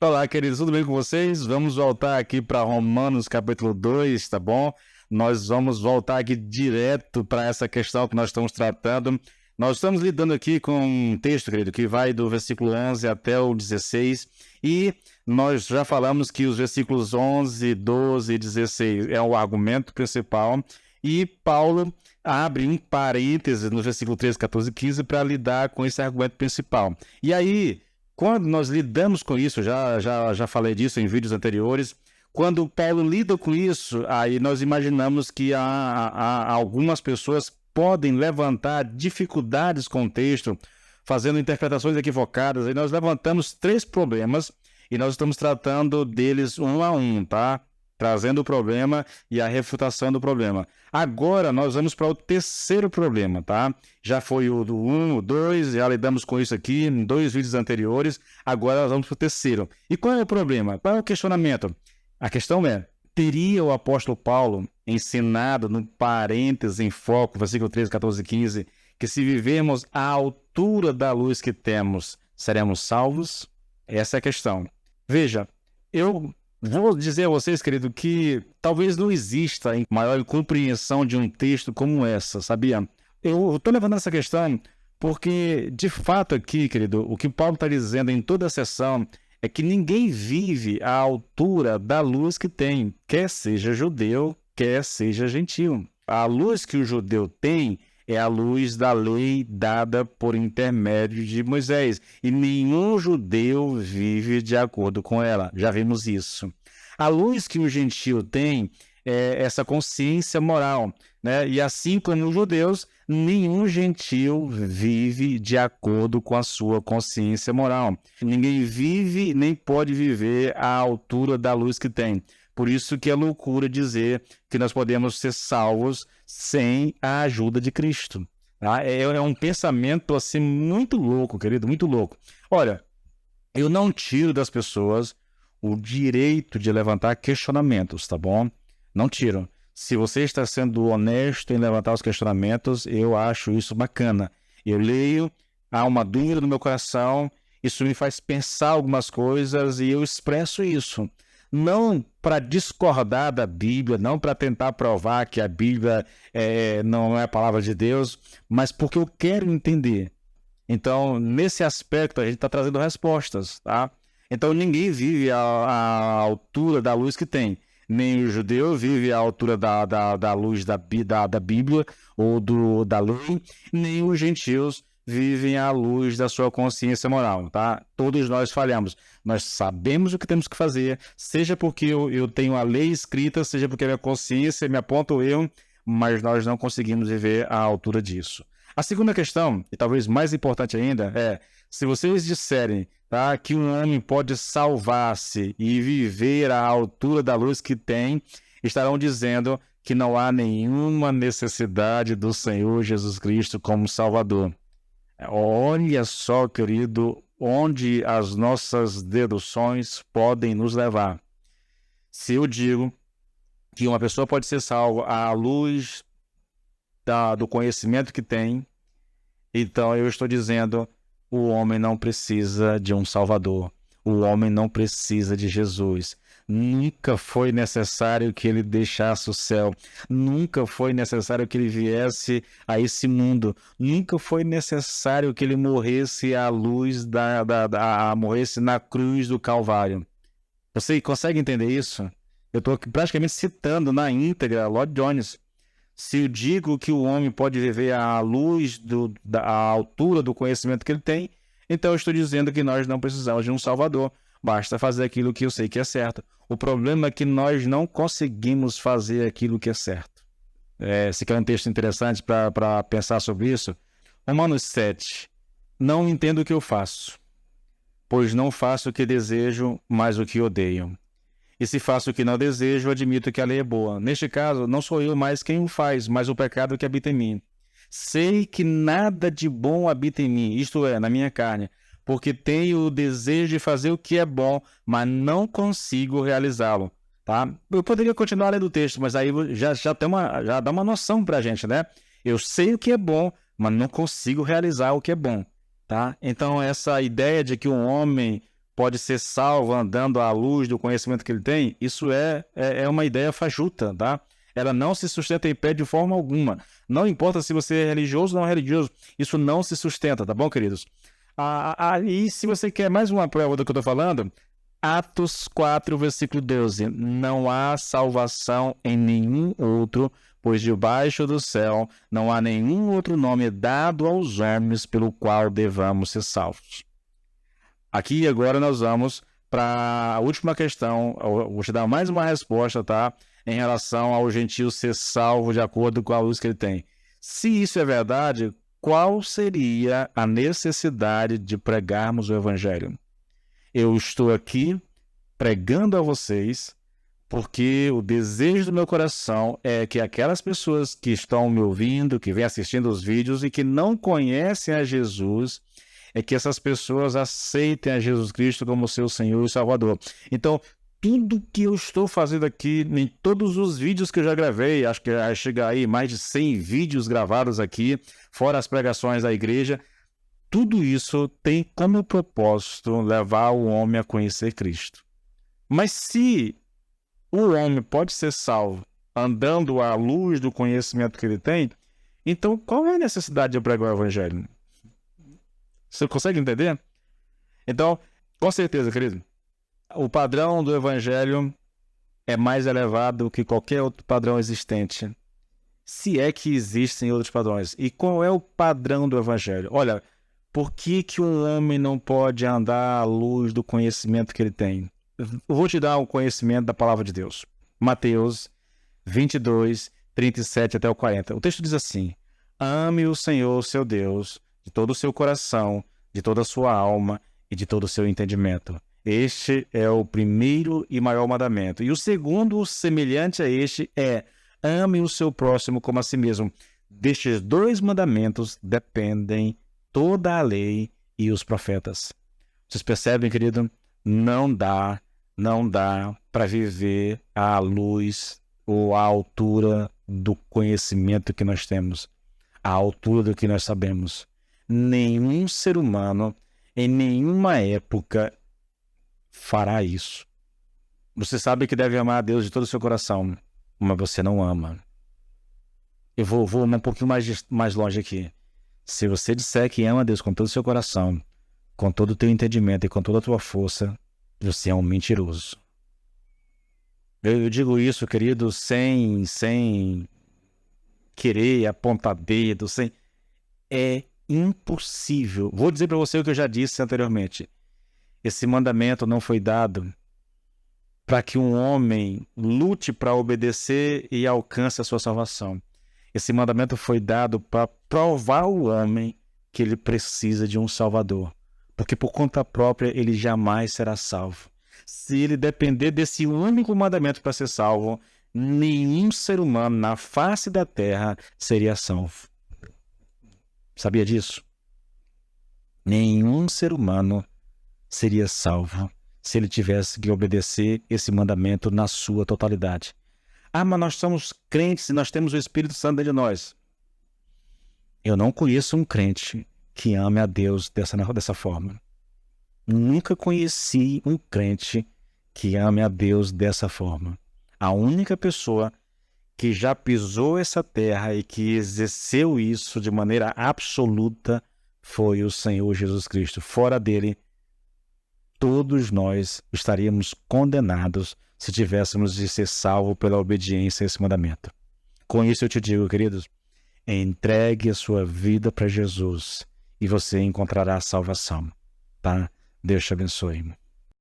Olá, queridos, tudo bem com vocês? Vamos voltar aqui para Romanos capítulo 2, tá bom? Nós vamos voltar aqui direto para essa questão que nós estamos tratando. Nós estamos lidando aqui com um texto, querido, que vai do versículo 11 até o 16, e nós já falamos que os versículos 11, 12 e 16 é o argumento principal, e Paulo abre um parêntese no versículo 13, 14 e 15 para lidar com esse argumento principal. E aí, quando nós lidamos com isso, já falei disso em vídeos anteriores, quando Paulo lida com isso, aí nós imaginamos que há algumas pessoas podem levantar dificuldades com o texto, fazendo interpretações equivocadas, e nós levantamos 3 problemas, e nós estamos tratando deles um a um, tá? Trazendo o problema e a refutação do problema. Agora nós vamos para o terceiro problema, tá? Já foi o do 1, o 2, já lidamos com isso aqui em 2 vídeos anteriores, agora nós vamos para o terceiro. E qual é o problema? Qual é o questionamento? A questão é, teria o apóstolo Paulo ensinado no parênteses em foco, versículo 13, 14 e 15, que se vivermos à altura da luz que temos, seremos salvos? Essa é a questão. Veja, eu vou dizer a vocês, querido, que talvez não exista maior compreensão de um texto como essa, sabia? Eu estou levantando essa questão porque, de fato aqui, querido, o que Paulo está dizendo em toda a sessão é que ninguém vive à altura da luz que tem, quer seja judeu, quer seja gentil. A luz que o judeu tem é a luz da lei dada por intermédio de Moisés. E nenhum judeu vive de acordo com ela. Já vimos isso. A luz que o gentil tem é essa consciência moral, né? E assim como os judeus, nenhum gentil vive de acordo com a sua consciência moral. Ninguém vive nem pode viver à altura da luz que tem. Por isso que é loucura dizer que nós podemos ser salvos sem a ajuda de Cristo. Tá? É um pensamento assim muito louco, querido, muito louco. Olha, eu não tiro das pessoas o direito de levantar questionamentos, tá bom? Não tiro. Se você está sendo honesto em levantar os questionamentos, eu acho isso bacana. Eu leio, há uma dúvida no meu coração, isso me faz pensar algumas coisas e eu expresso isso. Não para discordar da Bíblia, não para tentar provar que a Bíblia não é a palavra de Deus, mas porque eu quero entender. Então, nesse aspecto, a gente está trazendo respostas, tá? Então, ninguém vive à altura da luz que tem. Nem o judeu vive à altura da luz da Bíblia ou da lei, nem os gentios vivem à luz da sua consciência moral, tá? Todos nós falhamos. Nós sabemos o que temos que fazer, seja porque eu tenho a lei escrita, seja porque a minha consciência me aponta o erro, mas nós não conseguimos viver à altura disso. A segunda questão, e talvez mais importante ainda, é se vocês disserem, tá, que um homem pode salvar-se e viver à altura da luz que tem, estarão dizendo que não há nenhuma necessidade do Senhor Jesus Cristo como Salvador. Olha só, querido, onde as nossas deduções podem nos levar. Se eu digo que uma pessoa pode ser salva à luz do conhecimento que tem, então eu estou dizendo o homem não precisa de um Salvador. O homem não precisa de Jesus. Nunca foi necessário que ele deixasse o céu. Nunca foi necessário que ele viesse a esse mundo. Nunca foi necessário que ele morresse à luz morresse na cruz do Calvário. Você consegue entender isso? Eu estou praticamente citando na íntegra Lloyd Jones. Se eu digo que o homem pode viver à luz à altura do conhecimento que ele tem, então eu estou dizendo que nós não precisamos de um Salvador. Basta fazer aquilo que eu sei que é certo. O problema é que nós não conseguimos fazer aquilo que é certo. Esse aqui é um texto interessante para pensar sobre isso. Romanos 7. Não entendo o que eu faço, pois não faço o que desejo, mas o que odeio. E se faço o que não desejo, admito que a lei é boa. Neste caso, não sou eu mais quem o faz, mas o pecado que habita em mim. Sei que nada de bom habita em mim, isto é, na minha carne, porque tenho o desejo de fazer o que é bom, mas não consigo realizá-lo. Tá? Eu poderia continuar lendo o texto, mas aí já dá uma noção para a gente, né? Eu sei o que é bom, mas não consigo realizar o que é bom. Tá? Então, essa ideia de que um homem pode ser salvo andando à luz do conhecimento que ele tem, isso é uma ideia fajuta, tá? Ela não se sustenta em pé de forma alguma. Não importa se você é religioso ou não é religioso, isso não se sustenta, tá bom, queridos? E se você quer mais uma prova do que eu estou falando, Atos 4, versículo 12. Não há salvação em nenhum outro, pois debaixo do céu não há nenhum outro nome dado aos homens pelo qual devamos ser salvos. Aqui agora nós vamos para a última questão. Eu vou te dar mais uma resposta, tá? Em relação ao gentio ser salvo de acordo com a luz que ele tem. Se isso é verdade, qual seria a necessidade de pregarmos o evangelho? Eu estou aqui pregando a vocês porque o desejo do meu coração é que aquelas pessoas que estão me ouvindo, que vêm assistindo os vídeos e que não conhecem a Jesus, é que essas pessoas aceitem a Jesus Cristo como seu Senhor e Salvador. Então, tudo que eu estou fazendo aqui, em todos os vídeos que eu já gravei, acho que vai chegar aí mais de 100 vídeos gravados aqui, fora as pregações da igreja, tudo isso tem como propósito levar o homem a conhecer Cristo. Mas se o homem pode ser salvo andando à luz do conhecimento que ele tem, então qual é a necessidade de eu pregar o evangelho? Você consegue entender? Então, com certeza, querido, o padrão do evangelho é mais elevado que qualquer outro padrão existente. Se é que existem outros padrões. E qual é o padrão do evangelho? Olha, por que um homem não pode andar à luz do conhecimento que ele tem? Eu vou te dar o conhecimento da palavra de Deus. Mateus 22, 37 até o 40. O texto diz assim: ame o Senhor, seu Deus, de todo o seu coração, de toda a sua alma e de todo o seu entendimento. Este é o primeiro e maior mandamento. E o segundo, semelhante a este, é: ame o seu próximo como a si mesmo. Destes dois mandamentos dependem toda a lei e os profetas. Vocês percebem, querido? Não dá para viver à luz ou à altura do conhecimento que nós temos, à altura do que nós sabemos. Nenhum ser humano, em nenhuma época, fará isso. Você sabe que deve amar a Deus de todo o seu coração, mas você não ama. Eu vou um pouquinho mais longe aqui. Se você disser que ama a Deus com todo o seu coração, com todo o teu entendimento e com toda a tua força, você é um mentiroso. Eu digo isso, querido, sem querer apontar dedo, é impossível. Vou dizer para você o que eu já disse anteriormente. Esse mandamento não foi dado para que um homem lute para obedecer e alcance a sua salvação. Esse mandamento foi dado para provar ao homem que ele precisa de um Salvador. Porque por conta própria ele jamais será salvo. Se ele depender desse único mandamento para ser salvo, nenhum ser humano na face da terra seria salvo. Sabia disso? Nenhum ser humano seria salvo se ele tivesse que obedecer esse mandamento na sua totalidade. Ah, mas nós somos crentes e nós temos o Espírito Santo dentro de nós. Eu não conheço um crente que ame a Deus dessa forma. Nunca conheci um crente que ame a Deus dessa forma. A única pessoa que já pisou essa terra e que exerceu isso de maneira absoluta foi o Senhor Jesus Cristo. Fora dele, todos nós estaríamos condenados se tivéssemos de ser salvos pela obediência a esse mandamento. Com isso eu te digo, queridos, entregue a sua vida para Jesus e você encontrará a salvação, tá? Deus te abençoe.